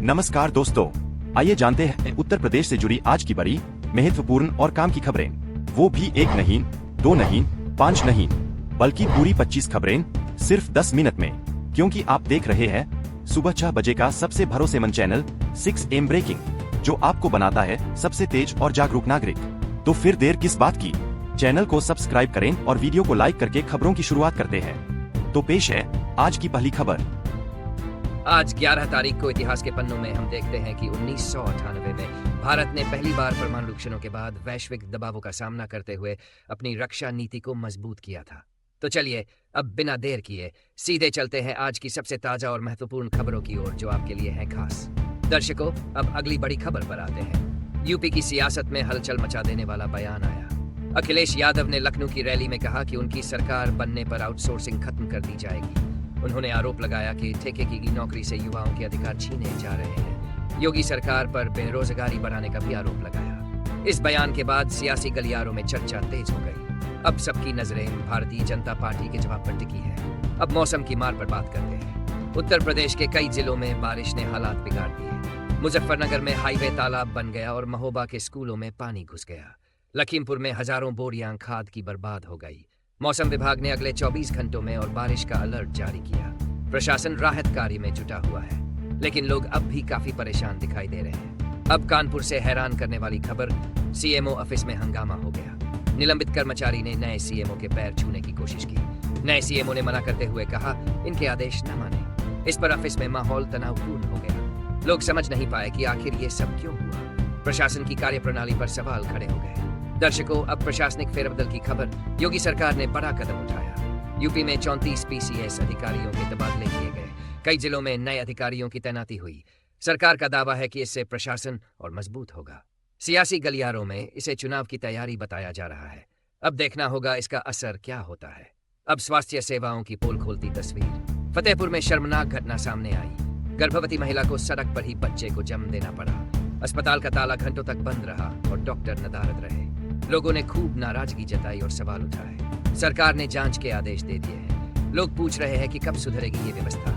नमस्कार दोस्तों, आइए जानते हैं उत्तर प्रदेश से जुड़ी आज की बड़ी महत्वपूर्ण और काम की खबरें। वो भी एक नहीं, दो नहीं, 5 नहीं, बल्कि पूरी 25 खबरें सिर्फ 10 मिनट में। क्योंकि आप देख रहे हैं सुबह 6 बजे का सबसे भरोसेमंद चैनल 6 AM ब्रेकिंग, जो आपको बनाता है सबसे तेज और जागरूक नागरिक। तो फिर देर किस बात की, चैनल को सब्सक्राइब करें और वीडियो को लाइक करके खबरों की शुरुआत करते हैं। तो पेश है आज की पहली खबर। आज 11 तारीख को इतिहास के पन्नों में हम देखते हैं कि 1998 में भारत ने पहली बार परमाणु क्षणों के बाद वैश्विक दबावों का सामना करते हुए अपनी रक्षा नीति को मजबूत किया था। तो चलिए अब बिना देर किए सीधे चलते हैं आज की सबसे ताजा और महत्वपूर्ण खबरों की ओर, जो आपके लिए हैं खास। दर्शकों, अब अगली बड़ी खबर पर आते हैं। यूपी की सियासत में हलचल मचा देने वाला बयान आया। अखिलेश यादव ने लखनऊ की रैली में कहा कि उनकी सरकार बनने पर आउटसोर्सिंग खत्म कर दी जाएगी। उन्होंने आरोप लगाया कि ठेके की नौकरी से युवाओं के अधिकार छीने जा रहे हैं। योगी सरकार पर बेरोजगारी बढ़ाने का भी आरोप लगाया। इस बयान के बाद सियासी गलियारों में चर्चा तेज हो गई। अब सबकी नजरें भारतीय जनता पार्टी के जवाब पर टिकी है। अब मौसम की मार पर बात करते हैं। उत्तर प्रदेश के कई जिलों में बारिश ने हालात बिगाड़ दिए। मुजफ्फरनगर में हाईवे तालाब बन गया और महोबा के स्कूलों में पानी घुस गया। लखीमपुर में हजारों बोरियां खाद की बर्बाद हो गई। मौसम विभाग ने अगले 24 घंटों में और बारिश का अलर्ट जारी किया। प्रशासन राहत कार्य में जुटा हुआ है, लेकिन लोग अब भी काफी परेशान दिखाई दे रहे हैं। अब कानपुर से हैरान करने वाली खबर, सीएमओ ऑफिस में हंगामा हो गया। निलंबित कर्मचारी ने नए सीएमओ के पैर छूने की कोशिश की। नए सीएमओ ने मना करते हुए कहा इनके आदेश न माने। इस पर ऑफिस में माहौल तनावपूर्ण हो गया। लोग समझ नहीं पाए कि आखिर ये सब क्यों हुआ। प्रशासन की कार्यप्रणाली पर सवाल खड़े हो गए। दर्शकों, अब प्रशासनिक फेरबदल की खबर। योगी सरकार ने बड़ा कदम उठाया। यूपी में 34 PCS अधिकारियों के तबादले किए गए। कई जिलों में नए अधिकारियों की तैनाती हुई। सरकार का दावा है कि इससे प्रशासन और मजबूत होगा। सियासी गलियारों में इसे चुनाव की तैयारी बताया जा रहा है। अब देखना होगा इसका असर क्या होता है। अब स्वास्थ्य सेवाओं की पोल खोलती तस्वीर। फतेहपुर में शर्मनाक घटना सामने आई। गर्भवती महिला को सड़क पर ही बच्चे को जन्म देना पड़ा। अस्पताल का ताला घंटों तक बंद रहा और डॉक्टर नदारद रहे। लोगों ने खूब नाराजगी जताई और सवाल उठाए। सरकार ने जांच के आदेश दे दिए हैं। लोग पूछ रहे हैं कि कब सुधरेगी ये व्यवस्था।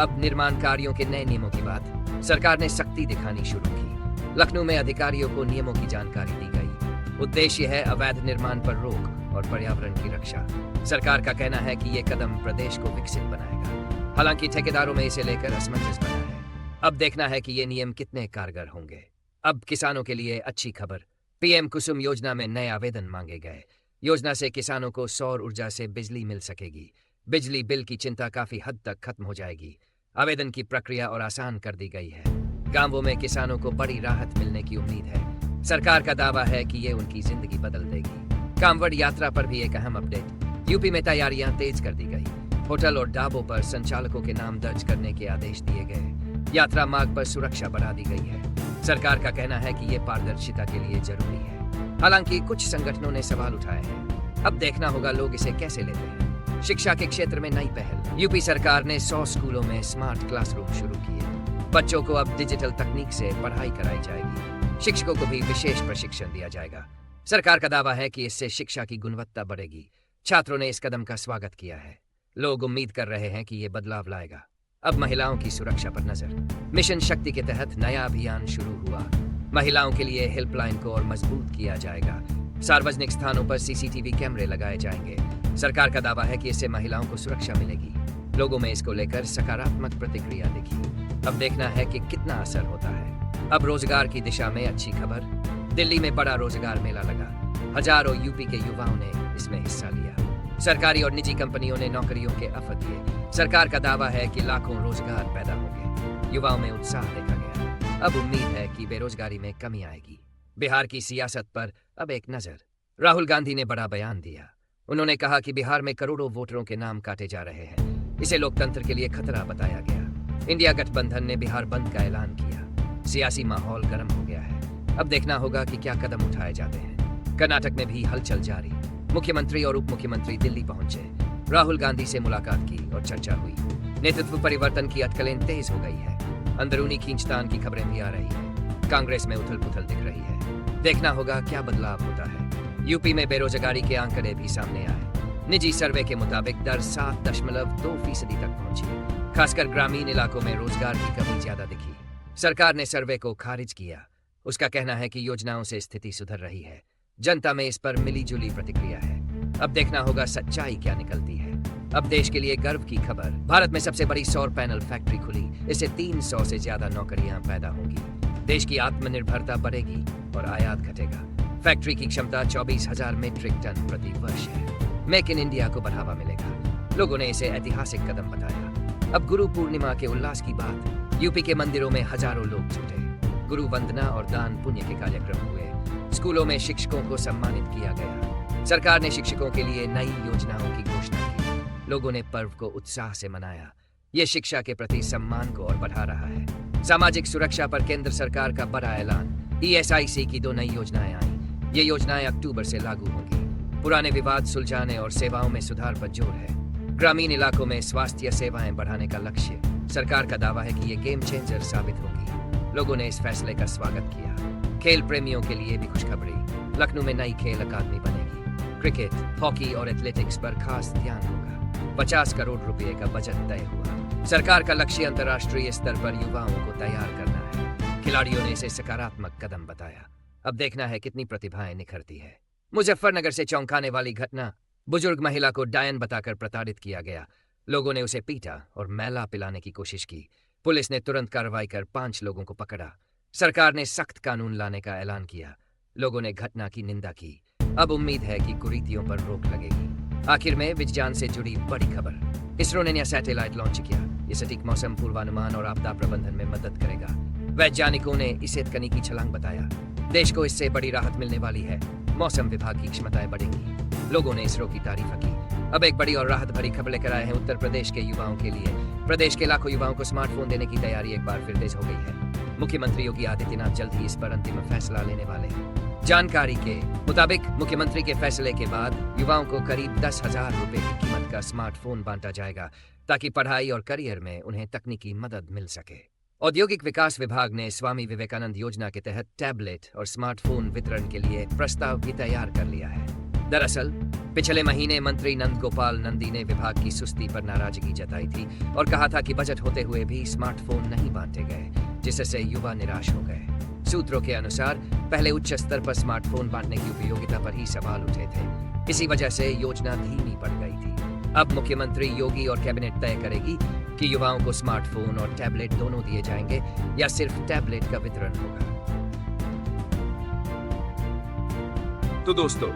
अब निर्माण कार्यों के नए नियमों की बात। सरकार ने सख्ती दिखानी शुरू की। लखनऊ में अधिकारियों को नियमों की जानकारी दी गई। उद्देश्य है अवैध निर्माण पर रोक और पर्यावरण की रक्षा। सरकार का कहना है कि ये कदम प्रदेश को विकसित बनाएगा। हालांकि ठेकेदारों में इसे लेकर असमंजस बना है। अब देखना है कि ये नियम कितने कारगर होंगे। अब किसानों के लिए अच्छी खबर। PM कुसुम योजना में नए आवेदन मांगे गए। योजना से किसानों को सौर ऊर्जा से बिजली मिल सकेगी। बिजली बिल की चिंता काफी हद तक खत्म हो जाएगी। आवेदन की प्रक्रिया और आसान कर दी गई है। गांवों में किसानों को बड़ी राहत मिलने की उम्मीद है। सरकार का दावा है कि ये उनकी जिंदगी बदल देगी। कांवड़ यात्रा पर भी एक अहम अपडेट। यूपी में तैयारियां तेज कर दी गई। होटल और ढाबों पर संचालकों के नाम दर्ज करने के आदेश दिए गए। यात्रा मार्ग पर सुरक्षा बढ़ा दी गई है। सरकार का कहना है कि ये पारदर्शिता के लिए जरूरी है। हालांकि कुछ संगठनों ने सवाल उठाए हैं। अब देखना होगा लोग इसे कैसे लेते हैं। शिक्षा के क्षेत्र में नई पहल। यूपी सरकार ने 100 स्कूलों में स्मार्ट क्लासरूम शुरू किए। बच्चों को अब डिजिटल तकनीक से पढ़ाई कराई जाएगी। शिक्षकों को भी विशेष प्रशिक्षण दिया जाएगा। सरकार का दावा है कि इससे शिक्षा की गुणवत्ता बढ़ेगी। छात्रों ने इस कदम का स्वागत किया है। लोग उम्मीद कर रहे हैं कि ये बदलाव लाएगा। अब महिलाओं की सुरक्षा पर नजर। मिशन शक्ति के तहत नया अभियान शुरू हुआ। महिलाओं के लिए हेल्पलाइन को और मजबूत किया जाएगा। सार्वजनिक स्थानों पर CCTV कैमरे लगाए जाएंगे। सरकार का दावा है कि इससे महिलाओं को सुरक्षा मिलेगी। लोगों में इसको लेकर सकारात्मक प्रतिक्रिया दिखी। अब देखना है कि कितना असर होता है। अब रोजगार की दिशा में अच्छी खबर। दिल्ली में बड़ा रोजगार मेला लगा। हजारों यूपी के युवाओं ने इसमें हिस्सा लिया। सरकारी और निजी कंपनियों ने नौकरियों के ऑफर दिए। सरकार का दावा है कि लाखों रोजगार पैदा होंगे। युवाओं में उत्साह देखा गया। अब उम्मीद है कि बेरोजगारी में कमी आएगी। बिहार की सियासत पर अब एक नजर। राहुल गांधी ने बड़ा बयान दिया। उन्होंने कहा कि बिहार में करोड़ों वोटरों के नाम काटे जा रहे हैं। इसे लोकतंत्र के लिए खतरा बताया गया। इंडिया गठबंधन ने बिहार बंद का ऐलान किया। सियासी माहौल गर्म हो गया है। अब देखना होगा कि क्या कदम उठाए जाते हैं। कर्नाटक में भी हलचल जारी। मुख्यमंत्री और उप मुख्यमंत्री दिल्ली पहुंचे। राहुल गांधी से मुलाकात की और चर्चा हुई। नेतृत्व परिवर्तन की अटकलें तेज हो गई है। अंदरूनी खींचतान की खबरें भी आ रही है। कांग्रेस में उथल पुथल दिख रही है। देखना होगा क्या बदलाव होता है। यूपी में बेरोजगारी के आंकड़े भी सामने आए। निजी सर्वे के मुताबिक दर 7.2% तक पहुंची। खासकर ग्रामीण इलाकों में रोजगार की कमी ज्यादा दिखी। सरकार ने सर्वे को खारिज किया। उसका कहना है कि योजनाओं से स्थिति सुधर रही है। जनता में इस पर मिलीजुली प्रतिक्रिया है। अब देखना होगा सच्चाई क्या निकलती है। अब देश के लिए गर्व की खबर, भारत में सबसे बड़ी सौर पैनल फैक्ट्री खुली। इससे 300 से ज्यादा नौकरियां पैदा होंगी। देश की आत्मनिर्भरता बढ़ेगी और आयात घटेगा। फैक्ट्री की क्षमता 24,000 मीट्रिक टन प्रति वर्ष है। मेक इन इंडिया को बढ़ावा मिलेगा। लोगों ने इसे ऐतिहासिक कदम बताया। अब गुरु पूर्णिमा के उल्लास की बात। यूपी के मंदिरों में हजारों लोग जुटे। गुरु वंदना और दान पुण्य के कार्यक्रम हुए। स्कूलों में शिक्षकों को सम्मानित किया गया। सरकार ने शिक्षकों के लिए नई योजनाओं की घोषणा की। लोगों ने पर्व को उत्साह से मनाया। ये शिक्षा के प्रति सम्मान को और बढ़ा रहा है। सामाजिक सुरक्षा पर केंद्र सरकार का बड़ा ऐलान। ESIC की 2 नई योजनाएं आई। ये योजनाएं अक्टूबर से लागू होंगी। पुराने विवाद सुलझाने और सेवाओं में सुधार पर जोर है। ग्रामीण इलाकों में स्वास्थ्य सेवाएं बढ़ाने का लक्ष्य। सरकार का दावा है कि ये गेम चेंजर साबित होगी। लोगों ने इस फैसले का स्वागत किया। खेल प्रेमियों के लिए भी खुशखबरी। लखनऊ में नई खेल अकादमी बनेगी। क्रिकेट, हॉकी और एथलेटिक्स पर खास ध्यान होगा। 50 करोड़ रुपए का बजट तय हुआ। सरकार का लक्ष्य अंतर्राष्ट्रीय स्तर पर युवाओं को तैयार करना है। खिलाड़ियों ने इसे सकारात्मक कदम बताया। अब देखना है कितनी प्रतिभाएं निखरती है। मुजफ्फरनगर से चौंकाने वाली घटना। बुजुर्ग महिला को डायन बताकर प्रताड़ित किया गया। लोगों ने उसे पीटा और मैला पिलाने की कोशिश की। पुलिस ने तुरंत कार्रवाई कर 5 लोगों को पकड़ा। सरकार ने सख्त कानून लाने का ऐलान किया। लोगों ने घटना की निंदा की। अब उम्मीद है कि कुरीतियों पर रोक लगेगी। आखिर में विज्ञान से जुड़ी बड़ी खबर। इसरो ने नया सैटेलाइट लॉन्च किया। ये सटीक मौसम पूर्वानुमान और आपदा प्रबंधन में मदद करेगा। वैज्ञानिकों ने इसे तकनीकी छलांग बताया। देश को इससे बड़ी राहत मिलने वाली है। मौसम विभाग की क्षमताएं बढ़ेंगी। लोगों ने इसरो की तारीफ की। अब एक बड़ी और राहत भरी खबर लेकर आए हैं उत्तर प्रदेश के युवाओं के लिए। प्रदेश के लाखों युवाओं को स्मार्टफोन देने की तैयारी एक बार फिर तेज हो गई है। मुख्यमंत्री योगी आदित्यनाथ जल्द ही इस पर अंतिम फैसला लेने वाले हैं। जानकारी के मुताबिक मुख्यमंत्री के फैसले के बाद युवाओं को करीब 10,000 रुपए की कीमत का स्मार्टफोन बांटा जाएगा, ताकि पढ़ाई और करियर में उन्हें तकनीकी मदद मिल सके। औद्योगिक विकास विभाग ने स्वामी विवेकानंद योजना के तहत टैबलेट और स्मार्टफोन वितरण के लिए प्रस्ताव भी तैयार कर लिया है। दरअसल पिछले महीने मंत्री नंद गोपाल नंदी ने विभाग की सुस्ती पर नाराजगी जताई थी और कहा था कि बजट होते हुए भी स्मार्टफोन नहीं बांटे गए, जिससे युवा निराश हो गए। सूत्रों के अनुसार पहले उच्च स्तर पर स्मार्टफोन बांटने की उपयोगिता पर ही सवाल उठे थे। इसी वजह से योजना धीमी पड़ गई थी। अब मुख्यमंत्री योगी और कैबिनेट तय करेगी कि युवाओं को स्मार्टफोन और टैबलेट दोनों दिए जाएंगे या सिर्फ टैबलेट का वितरण होगा। तो दोस्तों,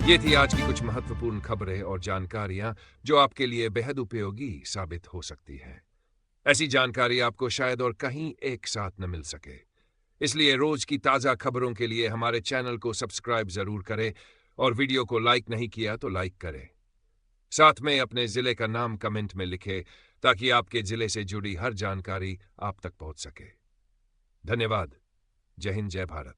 ये थी आज की कुछ महत्वपूर्ण खबरें और जानकारियां जो आपके लिए बेहद उपयोगी साबित हो सकती हैं। ऐसी जानकारी आपको शायद और कहीं एक साथ न मिल सके। इसलिए रोज की ताजा खबरों के लिए हमारे चैनल को सब्सक्राइब जरूर करें और वीडियो को लाइक नहीं किया तो लाइक करें। साथ में अपने जिले का नाम कमेंट में लिखें ताकि आपके जिले से जुड़ी हर जानकारी आप तक पहुंच सके। धन्यवाद। जय हिंद, जय भारत।